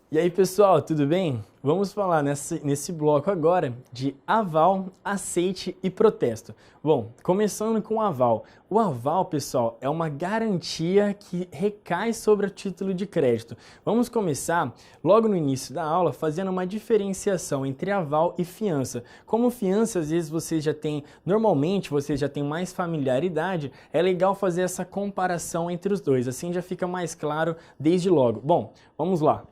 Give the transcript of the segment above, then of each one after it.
E aí, pessoal, tudo bem? Vamos falar nesse bloco agora de aval, aceite e protesto. Bom, começando com o aval. O aval, pessoal, é uma garantia que recai sobre o título de crédito. Vamos começar logo no início da aula fazendo uma diferenciação entre aval e fiança. Como fiança, às vezes normalmente você já tem mais familiaridade, é legal fazer essa comparação entre os dois, assim já fica mais claro desde logo. Bom, vamos lá.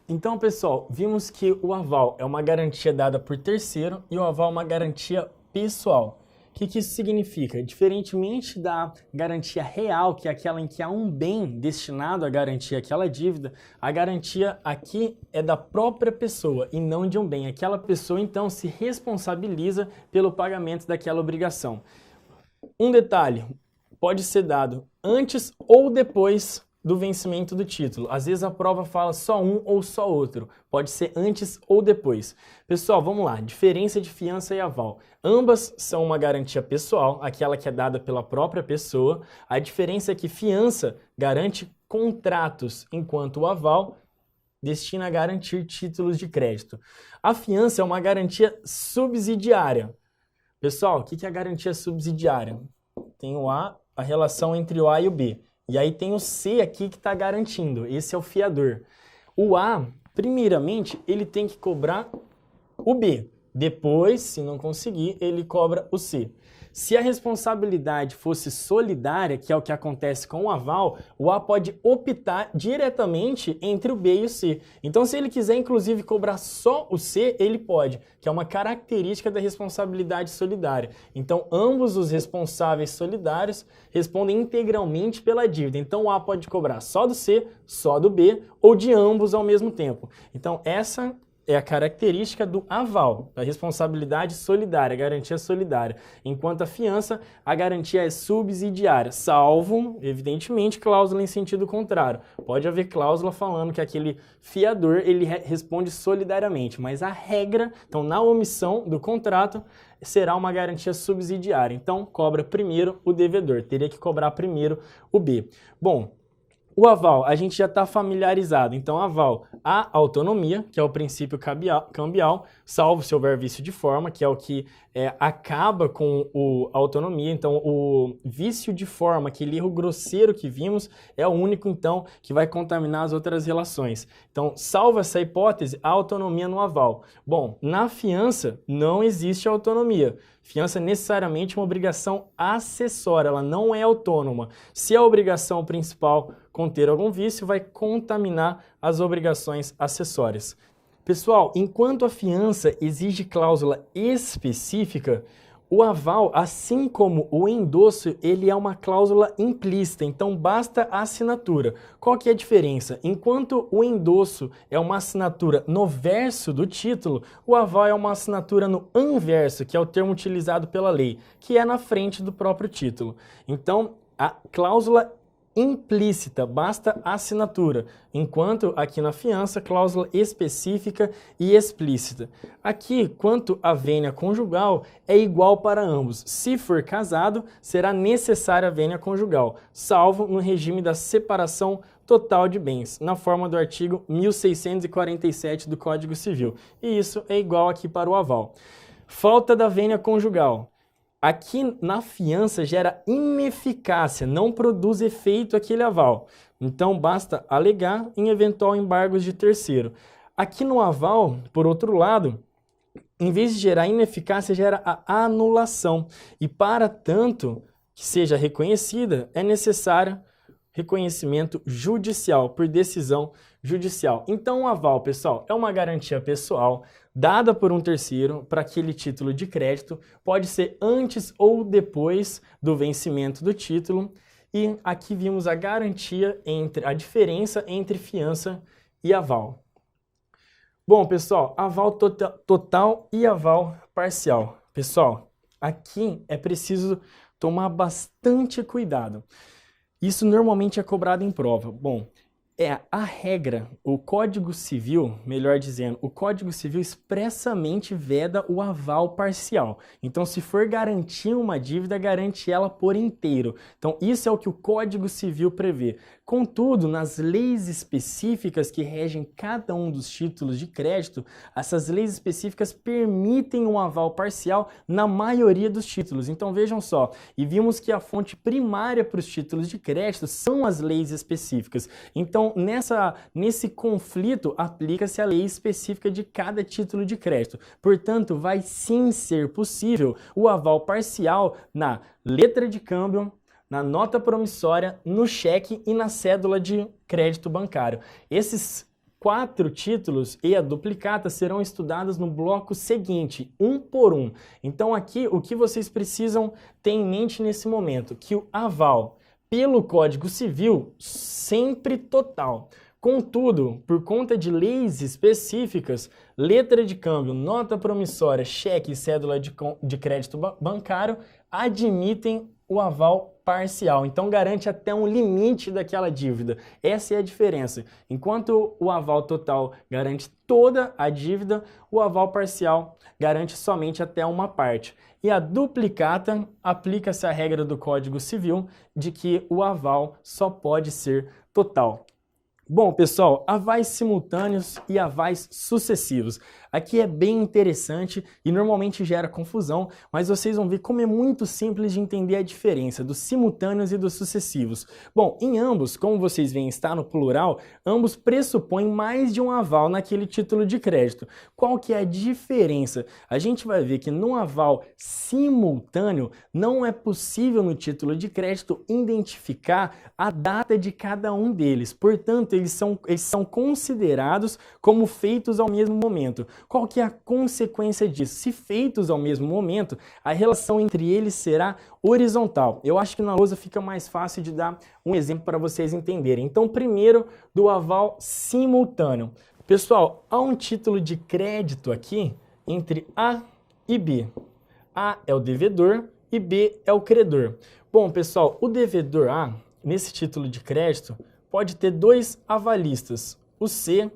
Então, pessoal, vimos que o aval é uma garantia dada por terceiro e o aval é uma garantia pessoal. O que isso significa? Diferentemente da garantia real, que é aquela em que há um bem destinado a garantir aquela dívida, a garantia aqui é da própria pessoa e não de um bem. Aquela pessoa, então, se responsabiliza pelo pagamento daquela obrigação. Um detalhe, pode ser dado antes ou depois do vencimento do título. Às vezes a prova fala só um ou só outro. Pode ser antes ou depois. Pessoal, vamos lá. Diferença de fiança e aval. Ambas são uma garantia pessoal, aquela que é dada pela própria pessoa. A diferença é que fiança garante contratos, enquanto o aval destina a garantir títulos de crédito. A fiança é uma garantia subsidiária. Pessoal, o que é a garantia subsidiária? Tem a relação entre o A e o B. E aí tem o C aqui que está garantindo, esse é o fiador. O A, primeiramente, ele tem que cobrar o B. Depois, se não conseguir, ele cobra o C. Se a responsabilidade fosse solidária, que é o que acontece com o aval, o A pode optar diretamente entre o B e o C. Então, se ele quiser, inclusive, cobrar só o C, ele pode, que é uma característica da responsabilidade solidária. Então, ambos os responsáveis solidários respondem integralmente pela dívida. Então, o A pode cobrar só do C, só do B, ou de ambos ao mesmo tempo. Então, essa é a característica do aval, da responsabilidade solidária, garantia solidária. Enquanto a fiança, a garantia é subsidiária, salvo, evidentemente, cláusula em sentido contrário. Pode haver cláusula falando que aquele fiador, ele responde solidariamente, mas a regra, então na omissão do contrato, será uma garantia subsidiária. Então, cobra primeiro o devedor, teria que cobrar primeiro o B. Bom, o aval, a gente já está familiarizado. Então, aval, a autonomia, que é o princípio cambial, salvo se houver vício de forma, que é o que acaba com a autonomia. Então, o vício de forma, aquele erro grosseiro que vimos, é o único, então, que vai contaminar as outras relações. Então, salvo essa hipótese, a autonomia no aval. Bom, na fiança, não existe autonomia. Fiança é necessariamente uma obrigação acessória, ela não é autônoma. Se a obrigação principal conter algum vício, vai contaminar as obrigações acessórias. Pessoal, enquanto a fiança exige cláusula específica, o aval, assim como o endosso, ele é uma cláusula implícita, então basta a assinatura. Qual que é a diferença? Enquanto o endosso é uma assinatura no verso do título, o aval é uma assinatura no anverso, que é o termo utilizado pela lei, que é na frente do próprio título. Então, a cláusula implícita, basta a assinatura, enquanto aqui na fiança, cláusula específica e explícita. Aqui, quanto à vênia conjugal, é igual para ambos. Se for casado, será necessária a vênia conjugal, salvo no regime da separação total de bens, na forma do artigo 1647 do Código Civil. E isso é igual aqui para o aval. Falta da vênia conjugal. Aqui na fiança gera ineficácia, não produz efeito aquele aval. Então basta alegar em eventual embargos de terceiro. Aqui no aval, por outro lado, em vez de gerar ineficácia, gera a anulação. E para tanto que seja reconhecida, é necessário reconhecimento judicial, por decisão judicial. Então, o aval, pessoal, é uma garantia pessoal dada por um terceiro para aquele título de crédito, pode ser antes ou depois do vencimento do título, e aqui vimos a garantia a diferença entre fiança e aval. Bom, pessoal, aval total e aval parcial. Pessoal, aqui é preciso tomar bastante cuidado. Isso normalmente é cobrado em prova. Bom, É a regra, o Código Civil, melhor dizendo, o Código Civil expressamente veda o aval parcial. Então, se for garantir uma dívida, garante ela por inteiro. Então, isso é o que o Código Civil prevê. Contudo, nas leis específicas que regem cada um dos títulos de crédito, essas leis específicas permitem um aval parcial na maioria dos títulos. Então, vejam só, e vimos que a fonte primária para os títulos de crédito são as leis específicas. Então, nesse conflito, aplica-se a lei específica de cada título de crédito. Portanto, vai sim ser possível o aval parcial na letra de câmbio, na nota promissória, no cheque e na cédula de crédito bancário. Esses 4 títulos e a duplicata serão estudados no bloco seguinte, um por um. Então aqui, o que vocês precisam ter em mente nesse momento? Que o aval pelo Código Civil sempre total. Contudo, por conta de leis específicas, letra de câmbio, nota promissória, cheque e cédula de crédito bancário admitem o aval parcial. Então garante até um limite daquela dívida. Essa é a diferença. Enquanto o aval total garante toda a dívida, o aval parcial garante somente até uma parte. E a duplicata aplica-se a regra do Código Civil de que o aval só pode ser total. Bom, pessoal, avais simultâneos e avais sucessivos. Aqui é bem interessante e normalmente gera confusão, mas vocês vão ver como é muito simples de entender a diferença dos simultâneos e dos sucessivos. Bom, em ambos, como vocês veem, está no plural, ambos pressupõem mais de um aval naquele título de crédito. Qual que é a diferença? A gente vai ver que no aval simultâneo não é possível no título de crédito identificar a data de cada um deles. Portanto, eles são considerados como feitos ao mesmo momento. Qual que é a consequência disso? Se feitos ao mesmo momento, a relação entre eles será horizontal. Eu acho que na lousa fica mais fácil de dar um exemplo para vocês entenderem. Então, primeiro, do aval simultâneo. Pessoal, há um título de crédito aqui entre A e B. A é o devedor e B é o credor. Bom, pessoal, o devedor A, nesse título de crédito, pode ter 2 avalistas, o C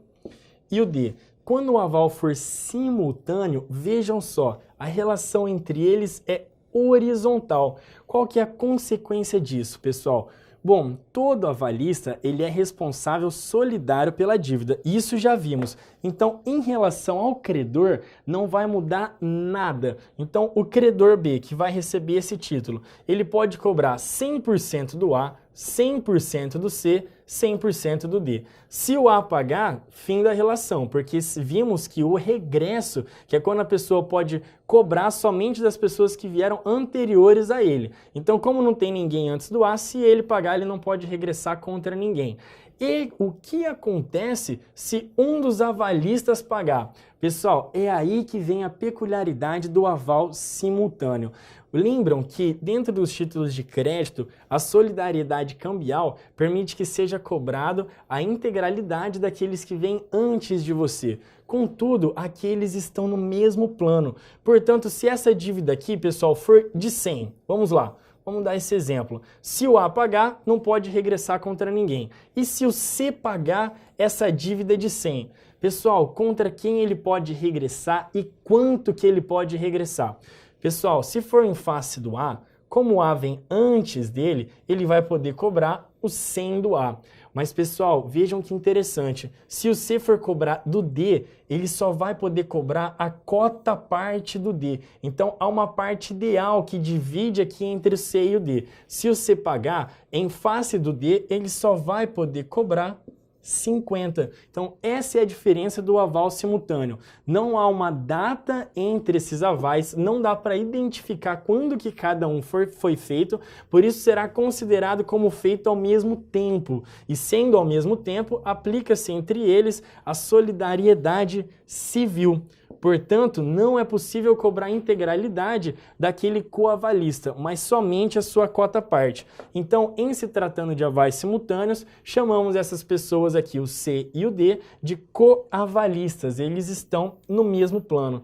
e o D. Quando o aval for simultâneo, vejam só, a relação entre eles é horizontal. Qual que é a consequência disso, pessoal? Bom, todo avalista ele é responsável solidário pela dívida, isso já vimos. Então, em relação ao credor, não vai mudar nada. Então, o credor B, que vai receber esse título, ele pode cobrar 100% do A, 100% do C, 100% do D. Se o A pagar, fim da relação, porque vimos que o regresso, que é quando a pessoa pode cobrar somente das pessoas que vieram anteriores a ele. Então, como não tem ninguém antes do A, se ele pagar, ele não pode regressar contra ninguém. E o que acontece se um dos avalistas pagar? Pessoal, é aí que vem a peculiaridade do aval simultâneo. Lembram que dentro dos títulos de crédito, a solidariedade cambial permite que seja cobrado a integralidade daqueles que vêm antes de você. Contudo, aqueles estão no mesmo plano. Portanto, se essa dívida aqui, pessoal, for de 100, vamos lá. Vamos dar esse exemplo. Se o A pagar, não pode regressar contra ninguém. E se o C pagar essa dívida de 100? Pessoal, contra quem ele pode regressar e quanto que ele pode regressar? Pessoal, se for em face do A, como o A vem antes dele, ele vai poder cobrar o 100 do A. Mas, pessoal, vejam que interessante. Se o C for cobrar do D, ele só vai poder cobrar a cota parte do D. Então, há uma parte ideal que divide aqui entre o C e o D. Se o C pagar, em face do D, ele só vai poder cobrar 50. Então, essa é a diferença do aval simultâneo. Não há uma data entre esses avais, não dá para identificar quando que cada um foi feito, por isso será considerado como feito ao mesmo tempo. E sendo ao mesmo tempo, aplica-se entre eles a solidariedade civil. Portanto, não é possível cobrar a integralidade daquele coavalista, mas somente a sua cota parte. Então, em se tratando de avais simultâneos, chamamos essas pessoas aqui, o C e o D, de coavalistas. Eles estão no mesmo plano.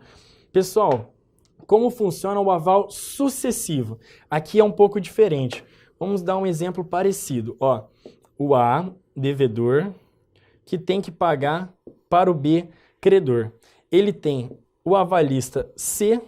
Pessoal, como funciona o aval sucessivo? Aqui é um pouco diferente. Vamos dar um exemplo parecido. Ó, o A, devedor, que tem que pagar para o B, credor. Ele tem o avalista C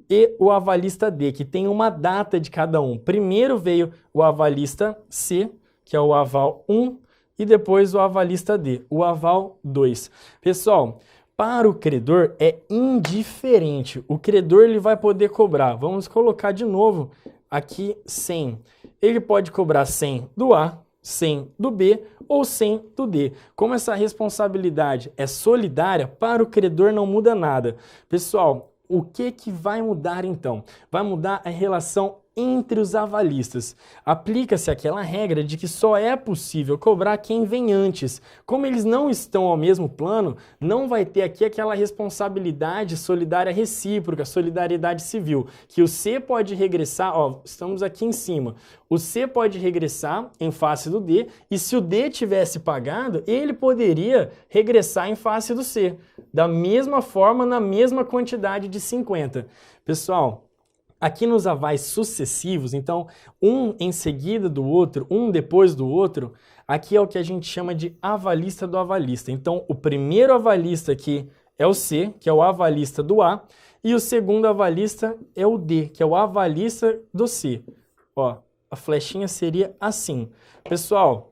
e o avalista D, que tem uma data de cada um. Primeiro veio o avalista C, que é o aval 1, e depois o avalista D, o aval 2. Pessoal, para o credor é indiferente. O credor ele vai poder cobrar. Vamos colocar de novo aqui 100. Ele pode cobrar 100 do A, 100 do B ou 100 do D. Como essa responsabilidade é solidária, para o credor não muda nada. Pessoal, o que vai mudar então? Vai mudar a relação entre os avalistas. Aplica-se aquela regra de que só é possível cobrar quem vem antes. Como eles não estão ao mesmo plano, não vai ter aqui aquela responsabilidade solidária recíproca, solidariedade civil, que o C pode regressar, ó, estamos aqui em cima, o C pode regressar em face do D, e se o D tivesse pagado, ele poderia regressar em face do C, da mesma forma, na mesma quantidade de 50. Pessoal, aqui nos avais sucessivos, então um em seguida do outro, um depois do outro, aqui é o que a gente chama de avalista do avalista. Então o primeiro avalista aqui é o C, que é o avalista do A, e o segundo avalista é o D, que é o avalista do C. Ó, a flechinha seria assim. Pessoal,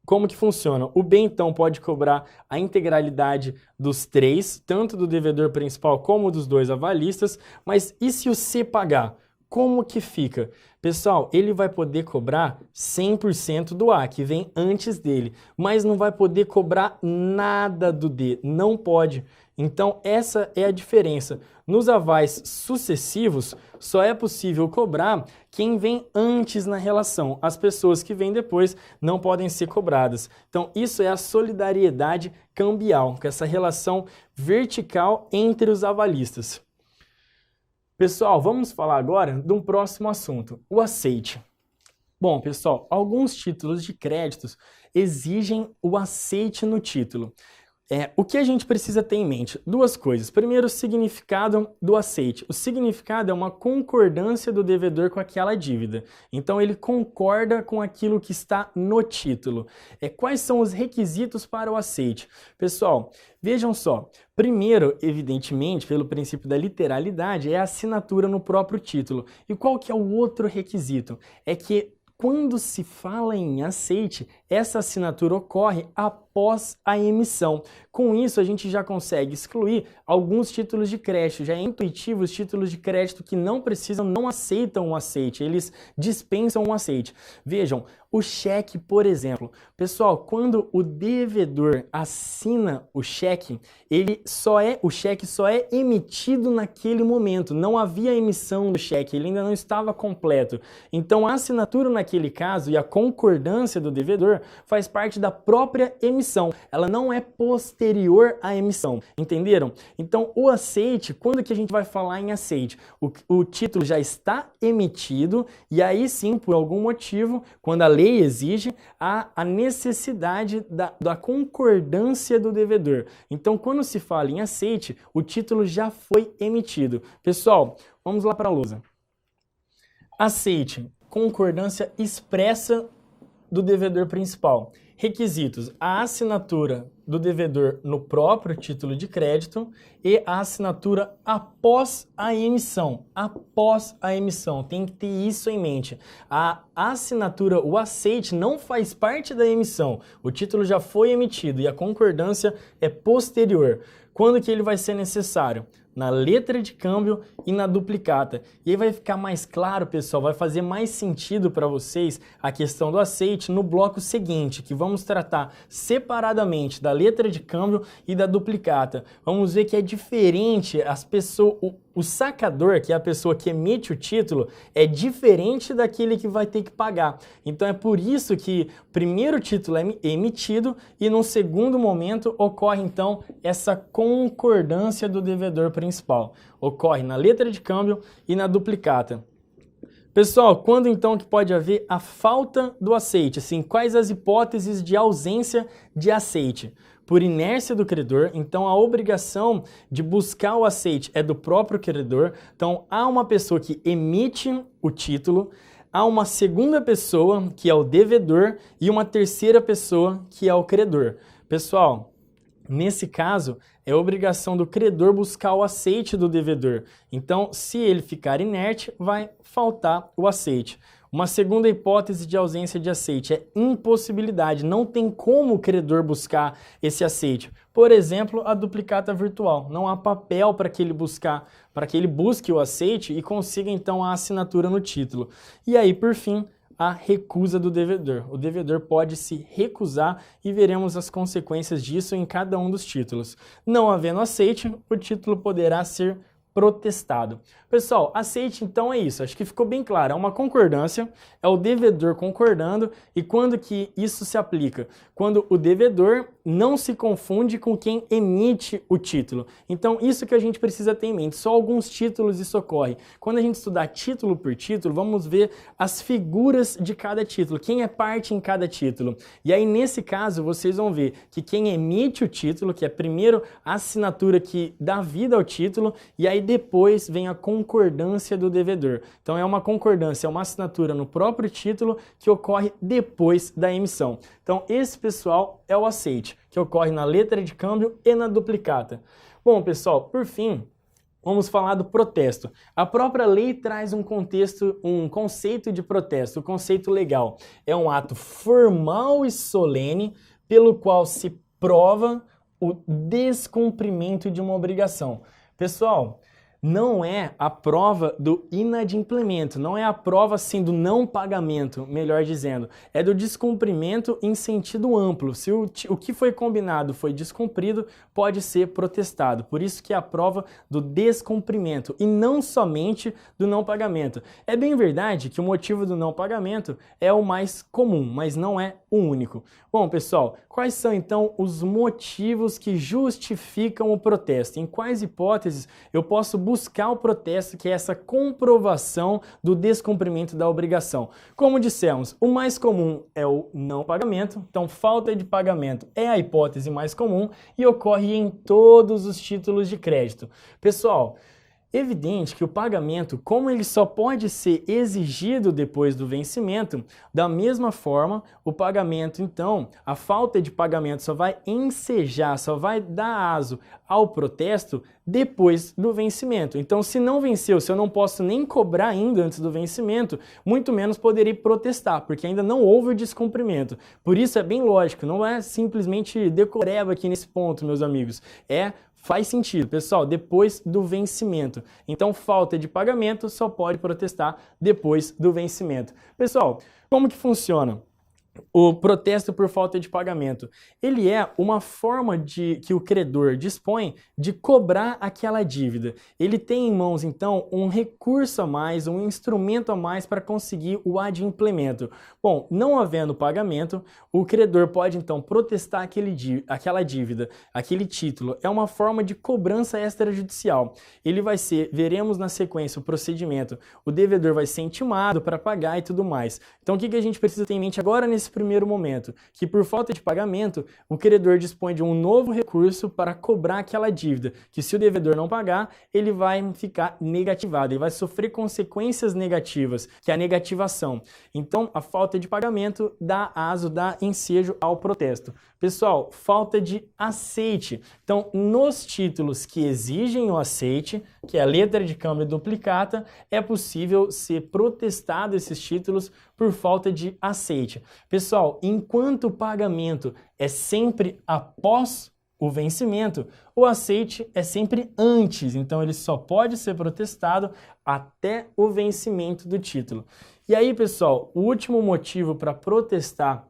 como que funciona? O B, então, pode cobrar a integralidade dos três, tanto do devedor principal como dos dois avalistas, mas e se o C pagar? Como que fica? Pessoal, ele vai poder cobrar 100% do A, que vem antes dele, mas não vai poder cobrar nada do D, não pode. Então, essa é a diferença. Nos avais sucessivos, só é possível cobrar quem vem antes na relação. As pessoas que vêm depois não podem ser cobradas. Então, isso é a solidariedade cambial, que é essa relação vertical entre os avalistas. Pessoal, vamos falar agora de um próximo assunto, o aceite. Bom, pessoal, alguns títulos de créditos exigem o aceite no título. O que a gente precisa ter em mente? Duas coisas. Primeiro, o significado do aceite. O significado é uma concordância do devedor com aquela dívida. Então, ele concorda com aquilo que está no título. Quais são os requisitos para o aceite? Pessoal, vejam só. Primeiro, evidentemente, pelo princípio da literalidade, é a assinatura no próprio título. E qual que é o outro requisito? É que quando se fala em aceite, essa assinatura ocorre após a emissão. Com isso, a gente já consegue excluir alguns títulos de crédito. Já é intuitivo os títulos de crédito que não precisam, não aceitam o aceite, eles dispensam o aceite. Vejam, o cheque, por exemplo. Pessoal, quando o devedor assina o cheque, o cheque só é emitido naquele momento. Não havia emissão do cheque, ele ainda não estava completo. Então, a assinatura naquele caso e a concordância do devedor faz parte da própria emissão. Ela não é posterior à emissão. Entenderam? Então, o aceite, quando que a gente vai falar em aceite? O título já está emitido e aí sim, por algum motivo, quando a lei exige, há a necessidade da concordância do devedor. Então, quando se fala em aceite, o título já foi emitido. Pessoal, vamos lá para a lousa. Aceite, concordância expressa do devedor principal. Requisitos: a assinatura do devedor no próprio título de crédito e a assinatura após a emissão. Após a emissão, tem que ter isso em mente. A assinatura, o aceite, não faz parte da emissão. O título já foi emitido e a concordância é posterior. Quando que ele vai ser necessário? Na letra de câmbio e na duplicata. E aí vai ficar mais claro, pessoal, vai fazer mais sentido para vocês a questão do aceite no bloco seguinte, que vamos tratar separadamente da letra de câmbio e da duplicata. Vamos ver que é diferente as pessoas, o sacador, que é a pessoa que emite o título, é diferente daquele que vai ter que pagar. Então é por isso que primeiro o título é emitido e no segundo momento ocorre então essa concordância do devedor principal. Ocorre na letra de câmbio e na duplicata. Pessoal, quando então que pode haver a falta do aceite? Assim, quais as hipóteses de ausência de aceite? Por inércia do credor, então a obrigação de buscar o aceite é do próprio credor. Então há uma pessoa que emite o título, há uma segunda pessoa que é o devedor e uma terceira pessoa que é o credor. Pessoal, nesse caso, é obrigação do credor buscar o aceite do devedor. Então, se ele ficar inerte, vai faltar o aceite. Uma segunda hipótese de ausência de aceite é impossibilidade, não tem como o credor buscar esse aceite. Por exemplo, a duplicata virtual, não há papel para que ele busque o aceite e consiga então a assinatura no título. E aí, por fim, a recusa do devedor. O devedor pode se recusar e veremos as consequências disso em cada um dos títulos. Não havendo aceite, o título poderá ser protestado. Pessoal, aceite então é isso, acho que ficou bem claro, é uma concordância, é o devedor concordando, e quando que isso se aplica? Quando o devedor não se confunde com quem emite o título. Então isso que a gente precisa ter em mente, só alguns títulos isso ocorre. Quando a gente estudar título por título, vamos ver as figuras de cada título, quem é parte em cada título. E aí nesse caso vocês vão ver que quem emite o título, que é primeiro a assinatura que dá vida ao título, e aí depois vem a concordância do devedor. Então é uma concordância, é uma assinatura no próprio título que ocorre depois da emissão. Então esse, pessoal, é o aceite, que ocorre na letra de câmbio e na duplicata. Bom, pessoal, por fim, vamos falar do protesto. A própria lei traz um conceito de protesto, o conceito legal. É um ato formal e solene pelo qual se prova o descumprimento de uma obrigação. Pessoal, não é a prova do inadimplemento, não é a prova assim do não pagamento, melhor dizendo, é do descumprimento em sentido amplo. Se o que foi combinado foi descumprido, pode ser protestado. Por isso que é a prova do descumprimento e não somente do não pagamento. É bem verdade que o motivo do não pagamento é o mais comum, mas não é o único. Bom, pessoal, quais são então os motivos que justificam o protesto? Em quais hipóteses eu posso buscar o protesto, que é essa comprovação do descumprimento da obrigação? Como dissemos, o mais comum é o não pagamento, então falta de pagamento é a hipótese mais comum e ocorre em todos os títulos de crédito. Pessoal, evidente que o pagamento, como ele só pode ser exigido depois do vencimento, da mesma forma, o pagamento, então, a falta de pagamento só vai ensejar, só vai dar aso ao protesto depois do vencimento. Então, se não venceu, se eu não posso nem cobrar ainda antes do vencimento, muito menos poderei protestar, porque ainda não houve o descumprimento. Por isso é bem lógico, não é simplesmente decoreba aqui nesse ponto, meus amigos. Faz sentido, pessoal, depois do vencimento. Então, falta de pagamento só pode protestar depois do vencimento. Pessoal, como que funciona o protesto por falta de pagamento? Ele é uma forma que o credor dispõe de cobrar aquela dívida. Ele tem em mãos, então, um recurso a mais, um instrumento a mais para conseguir o adimplemento. Bom, não havendo pagamento, o credor pode, então, protestar aquela dívida, aquele título. É uma forma de cobrança extrajudicial. Ele vai ser, veremos na sequência o procedimento, o devedor vai ser intimado para pagar e tudo mais. Então, o que a gente precisa ter em mente agora nesse primeiro momento? Que por falta de pagamento, o credor dispõe de um novo recurso para cobrar aquela dívida, que se o devedor não pagar, ele vai ficar negativado, ele vai sofrer consequências negativas, que é a negativação. Então, a falta de pagamento dá aso, dá ensejo ao protesto. Pessoal, falta de aceite. Então, nos títulos que exigem o aceite, que é a letra de câmbio duplicata, é possível ser protestado esses títulos por falta de aceite. Pessoal, enquanto o pagamento é sempre após o vencimento, o aceite é sempre antes, então ele só pode ser protestado até o vencimento do título. E aí, pessoal, o último motivo para protestar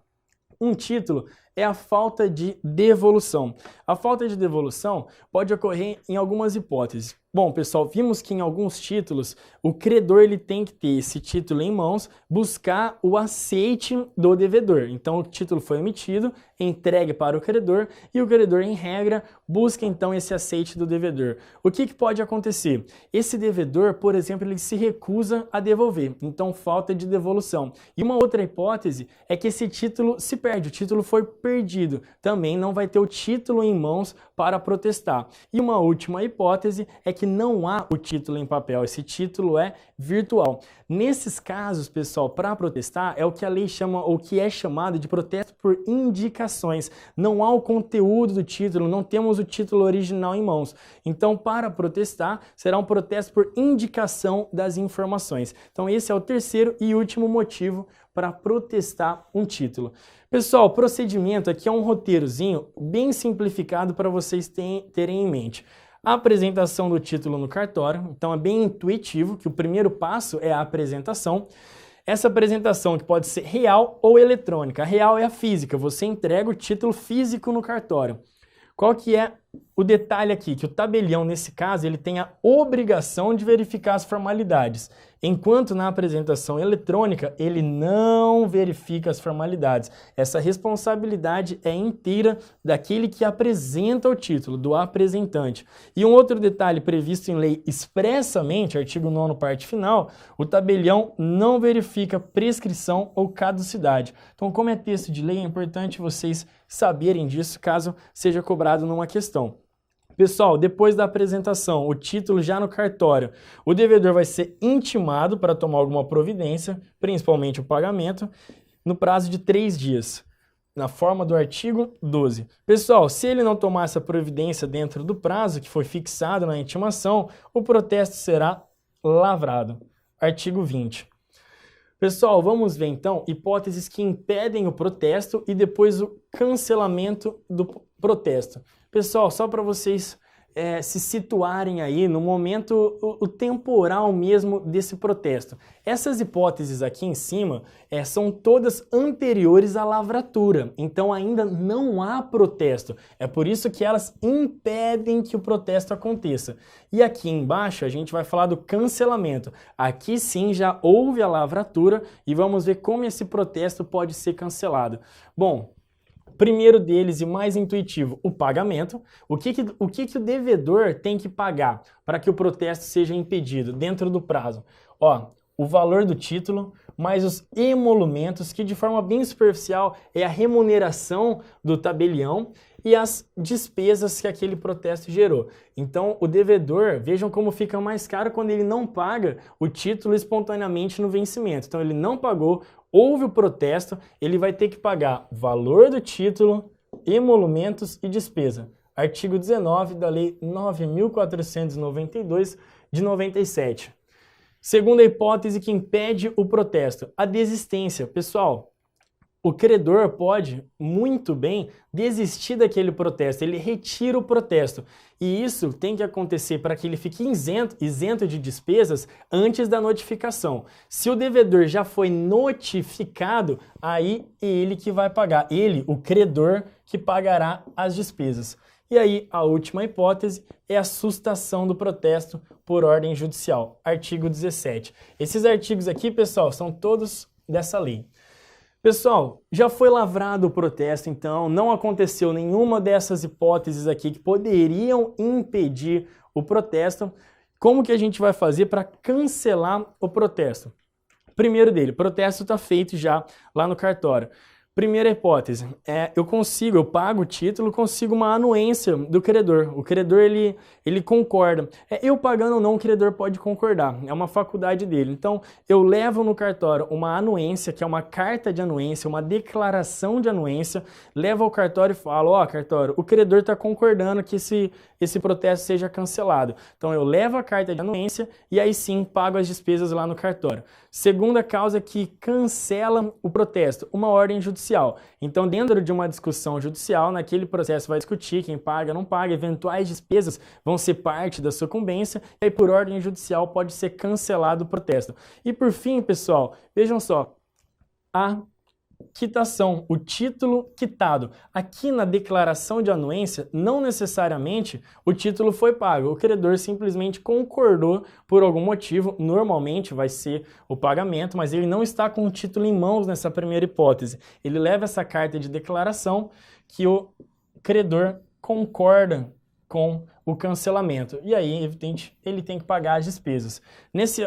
um título é a falta de devolução. A falta de devolução pode ocorrer em algumas hipóteses. Bom, pessoal, vimos que em alguns títulos o credor ele tem que ter esse título em mãos, buscar o aceite do devedor. Então o título foi emitido, entregue para o credor e o credor, em regra, busca então esse aceite do devedor. O que pode acontecer? Esse devedor, por exemplo, ele se recusa a devolver, então falta de devolução. E uma outra hipótese é que esse título se perde, o título foi perdido, também não vai ter o título em mãos para protestar. E uma última hipótese é que não há o título em papel, esse título é virtual. Nesses casos, pessoal, para protestar é o que a lei chama, ou que é chamado de protesto por indicações. Não há o conteúdo do título, não temos o título original em mãos. Então, para protestar, será um protesto por indicação das informações. Então, esse é o terceiro e último motivo para protestar um título. Pessoal, o procedimento aqui é um roteirozinho bem simplificado para vocês terem em mente. A apresentação do título no cartório, então é bem intuitivo que o primeiro passo é a apresentação. Essa apresentação que pode ser real ou eletrônica. A real é a física, você entrega o título físico no cartório. Qual que é o detalhe aqui? Que o tabelião, nesse caso, ele tem a obrigação de verificar as formalidades, enquanto na apresentação eletrônica ele não verifica as formalidades. Essa responsabilidade é inteira daquele que apresenta o título, do apresentante. E um outro detalhe previsto em lei expressamente, artigo 9º, parte final, o tabelião não verifica prescrição ou caducidade. Então, como é texto de lei, é importante vocês saberem disso, caso seja cobrado numa questão. Pessoal, depois da apresentação, o título já no cartório, o devedor vai ser intimado para tomar alguma providência, principalmente o pagamento, no prazo de 3 dias, na forma do artigo 12. Pessoal, se ele não tomar essa providência dentro do prazo que foi fixado na intimação, o protesto será lavrado. Artigo 20. Pessoal, vamos ver então hipóteses que impedem o protesto e depois o cancelamento do protesto. Pessoal, só para vocês se situarem aí no momento, o temporal mesmo desse protesto. Essas hipóteses aqui em cima são todas anteriores à lavratura, então ainda não há protesto. É por isso que elas impedem que o protesto aconteça. E aqui embaixo a gente vai falar do cancelamento. Aqui sim já houve a lavratura e vamos ver como esse protesto pode ser cancelado. Bom, primeiro deles e mais intuitivo, o pagamento. O que o devedor tem que pagar para que o protesto seja impedido dentro do prazo? Ó, o valor do título, mais os emolumentos, que de forma bem superficial é a remuneração do tabelião e as despesas que aquele protesto gerou. Então, o devedor, vejam como fica mais caro quando ele não paga o título espontaneamente no vencimento. Então, ele não pagou, houve o protesto, ele vai ter que pagar valor do título, emolumentos e despesa. Artigo 19 da Lei 9.492 de 97. Segunda hipótese que impede o protesto, a desistência. Pessoal, o credor pode muito bem desistir daquele protesto, ele retira o protesto. E isso tem que acontecer para que ele fique isento de despesas antes da notificação. Se o devedor já foi notificado, aí é ele que vai pagar, ele, o credor, que pagará as despesas. E aí, a última hipótese é a sustação do protesto por ordem judicial, artigo 17. Esses artigos aqui, pessoal, são todos dessa lei. Pessoal, já foi lavrado o protesto, então não aconteceu nenhuma dessas hipóteses aqui que poderiam impedir o protesto. Como que a gente vai fazer para cancelar o protesto? Primeiro dele, o protesto está feito já lá no cartório. Primeira hipótese, eu pago o título, consigo uma anuência do credor. O credor, ele concorda. Eu pagando ou não, o credor pode concordar. É uma faculdade dele. Então, eu levo no cartório uma anuência, que é uma carta de anuência, uma declaração de anuência, levo ao cartório e falo, ó, cartório, o credor está concordando que esse protesto seja cancelado. Então, eu levo a carta de anuência e aí sim pago as despesas lá no cartório. Segunda causa que cancela o protesto, uma ordem judicial. Então, dentro de uma discussão judicial, naquele processo vai discutir quem paga, não paga, eventuais despesas vão ser parte da sucumbência, e aí por ordem judicial pode ser cancelado o protesto. E por fim, pessoal, vejam só, a quitação, o título quitado. Aqui na declaração de anuência, não necessariamente o título foi pago, o credor simplesmente concordou por algum motivo, normalmente vai ser o pagamento, mas ele não está com o título em mãos nessa primeira hipótese. Ele leva essa carta de declaração que o credor concorda com o cancelamento. E aí, evidente, ele tem que pagar as despesas.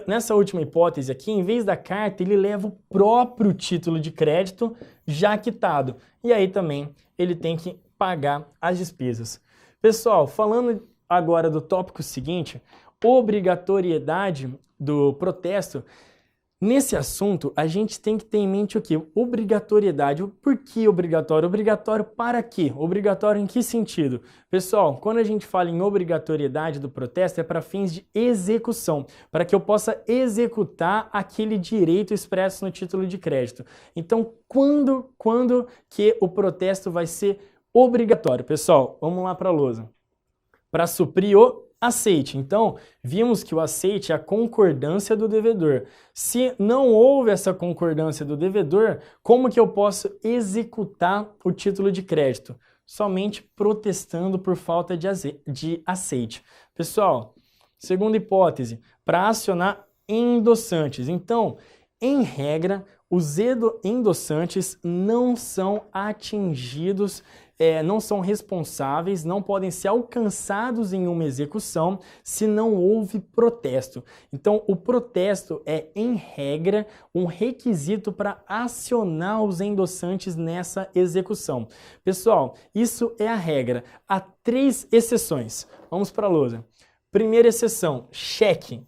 Nessa última hipótese aqui, em vez da carta, ele leva o próprio título de crédito já quitado. E aí também ele tem que pagar as despesas. Pessoal, falando agora do tópico seguinte, obrigatoriedade do protesto. Nesse assunto, a gente tem que ter em mente o quê? Obrigatoriedade. Por que obrigatório? Obrigatório para quê? Obrigatório em que sentido? Pessoal, quando a gente fala em obrigatoriedade do protesto, é para fins de execução, para que eu possa executar aquele direito expresso no título de crédito. Então, quando que o protesto vai ser obrigatório? Pessoal, vamos lá para a lousa. Para suprir o aceite. Então, vimos que o aceite é a concordância do devedor. Se não houve essa concordância do devedor, como que eu posso executar o título de crédito? Somente protestando por falta de aceite. Pessoal, segunda hipótese, para acionar endossantes. Então, em regra, os endossantes não são atingidos, não são responsáveis, não podem ser alcançados em uma execução se não houve protesto. Então, o protesto é, em regra, um requisito para acionar os endossantes nessa execução. Pessoal, isso é a regra. Há 3 exceções. Vamos para a lousa. Primeira exceção, cheque.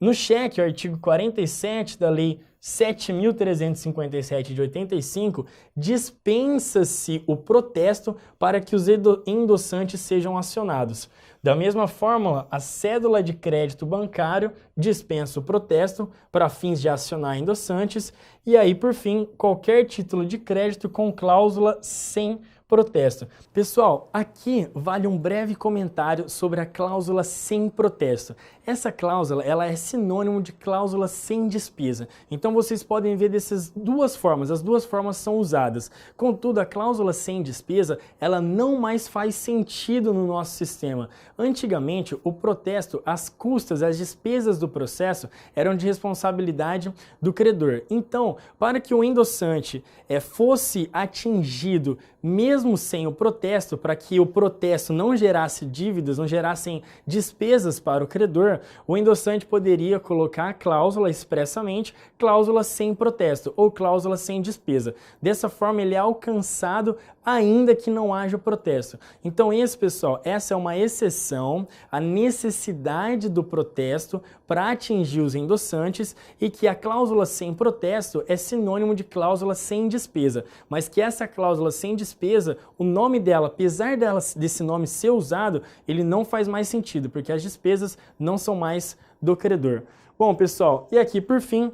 No cheque, o artigo 47 da Lei 7.357 de 85, dispensa-se o protesto para que os endossantes sejam acionados. Da mesma forma, a cédula de crédito bancário dispensa o protesto para fins de acionar endossantes e aí, por fim, qualquer título de crédito com cláusula sem protesto. Pessoal, aqui vale um breve comentário sobre a cláusula sem protesto. Essa cláusula, ela é sinônimo de cláusula sem despesa. Então vocês podem ver dessas duas formas, as duas formas são usadas. Contudo, a cláusula sem despesa, ela não mais faz sentido no nosso sistema. Antigamente, o protesto, as custas, as despesas do processo eram de responsabilidade do credor. Então, para que o endossante fosse atingido mesmo sem o protesto, para que o protesto não gerasse dívidas, não gerassem despesas para o credor, o endossante poderia colocar a cláusula expressamente, cláusula sem protesto ou cláusula sem despesa. Dessa forma, ele é alcançado ainda que não haja protesto. Então, pessoal, essa é uma exceção à necessidade do protesto para atingir os endossantes e que a cláusula sem protesto é sinônimo de cláusula sem despesa, mas que essa cláusula sem despesa, o nome dela, apesar desse nome ser usado, ele não faz mais sentido, porque as despesas não são mais do credor. Bom, pessoal, e aqui, por fim,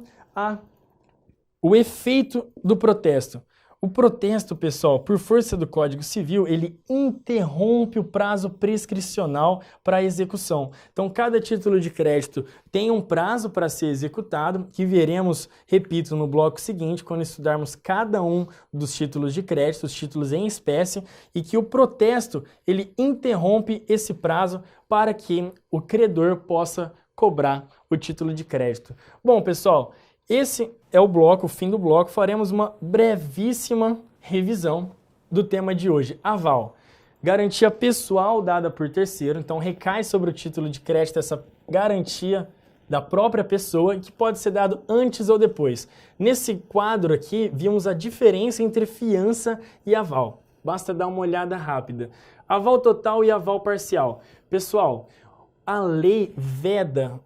o efeito do protesto. O protesto, pessoal, por força do Código Civil, ele interrompe o prazo prescricional para a execução. Então, cada título de crédito tem um prazo para ser executado, que veremos, repito, no bloco seguinte, quando estudarmos cada um dos títulos de crédito, os títulos em espécie, e que o protesto, ele interrompe esse prazo para que o credor possa cobrar o título de crédito. Bom, pessoal, esse é o bloco, o fim do bloco. Faremos uma brevíssima revisão do tema de hoje, aval. Garantia pessoal dada por terceiro, então recai sobre o título de crédito essa garantia da própria pessoa que pode ser dado antes ou depois. Nesse quadro aqui, vimos a diferença entre fiança e aval. Basta dar uma olhada rápida. Aval total e aval parcial. Pessoal, a lei veda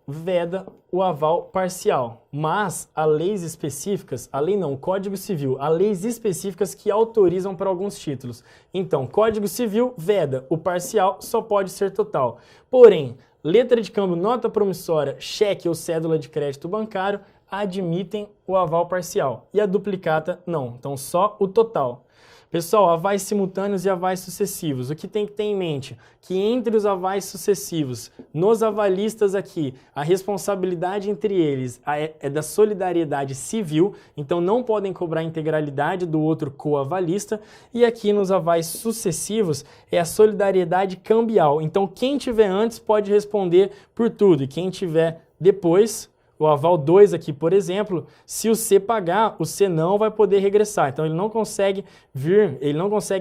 o aval parcial, mas há leis específicas, o Código Civil, há leis específicas que autorizam para alguns títulos. Então, Código Civil veda, o parcial só pode ser total. Porém, letra de câmbio, nota promissória, cheque ou cédula de crédito bancário admitem o aval parcial e a duplicata não, então só o total. Pessoal, avais simultâneos e avais sucessivos. O que tem que ter em mente? Que entre os avais sucessivos, nos avalistas aqui, a responsabilidade entre eles é da solidariedade civil, então não podem cobrar a integralidade do outro coavalista, e aqui nos avais sucessivos é a solidariedade cambial. Então quem tiver antes pode responder por tudo, e quem tiver depois, o aval 2 aqui, por exemplo, se o C pagar, o C não vai poder regressar. Então ele não consegue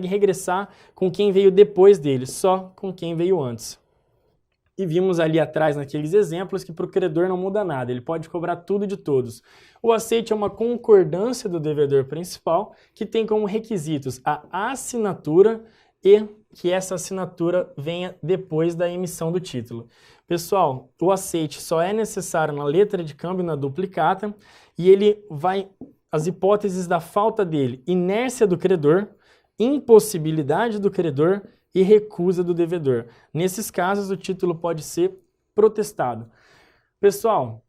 regressar com quem veio depois dele, só com quem veio antes. E vimos ali atrás, naqueles exemplos, que para o credor não muda nada, ele pode cobrar tudo de todos. O aceite é uma concordância do devedor principal, que tem como requisitos a assinatura e que essa assinatura venha depois da emissão do título. Pessoal, o aceite só é necessário na letra de câmbio, na duplicata, e ele vai, as hipóteses da falta dele, inércia do credor, impossibilidade do credor e recusa do devedor. Nesses casos, o título pode ser protestado. Pessoal,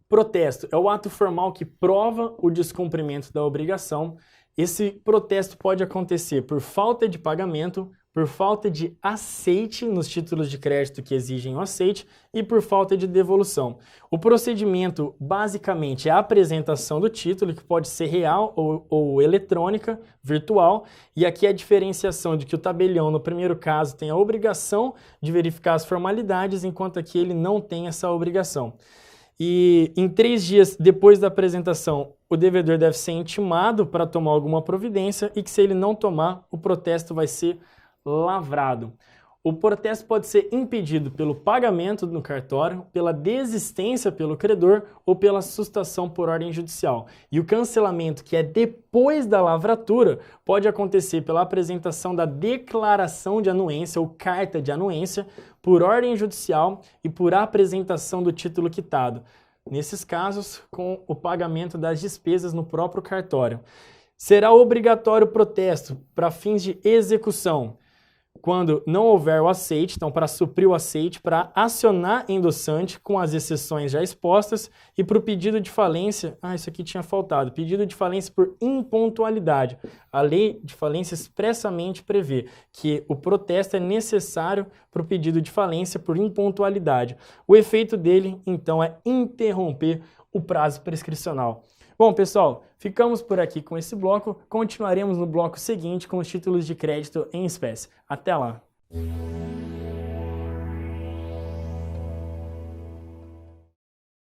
protesto é o ato formal que prova o descumprimento da obrigação. Esse protesto pode acontecer por falta de pagamento, por falta de aceite nos títulos de crédito que exigem o aceite e por falta de devolução. O procedimento, basicamente, é a apresentação do título, que pode ser real ou eletrônica, virtual, e aqui a diferenciação de que o tabelião, no primeiro caso, tem a obrigação de verificar as formalidades, enquanto aqui ele não tem essa obrigação. E em 3 dias depois da apresentação, o devedor deve ser intimado para tomar alguma providência e que, se ele não tomar, o protesto vai ser lavrado. O protesto pode ser impedido pelo pagamento no cartório, pela desistência pelo credor ou pela sustação por ordem judicial. E o cancelamento, que é depois da lavratura, pode acontecer pela apresentação da declaração de anuência ou carta de anuência por ordem judicial e por apresentação do título quitado. Nesses casos, com o pagamento das despesas no próprio cartório. Será obrigatório o protesto para fins de execução quando não houver o aceite, então para suprir o aceite, para acionar endossante com as exceções já expostas e para o pedido de falência, isso aqui tinha faltado, pedido de falência por impontualidade. A lei de falência expressamente prevê que o protesto é necessário para o pedido de falência por impontualidade. O efeito dele, então, é interromper o prazo prescricional. Bom, pessoal, ficamos por aqui com esse bloco. Continuaremos no bloco seguinte com os títulos de crédito em espécie. Até lá!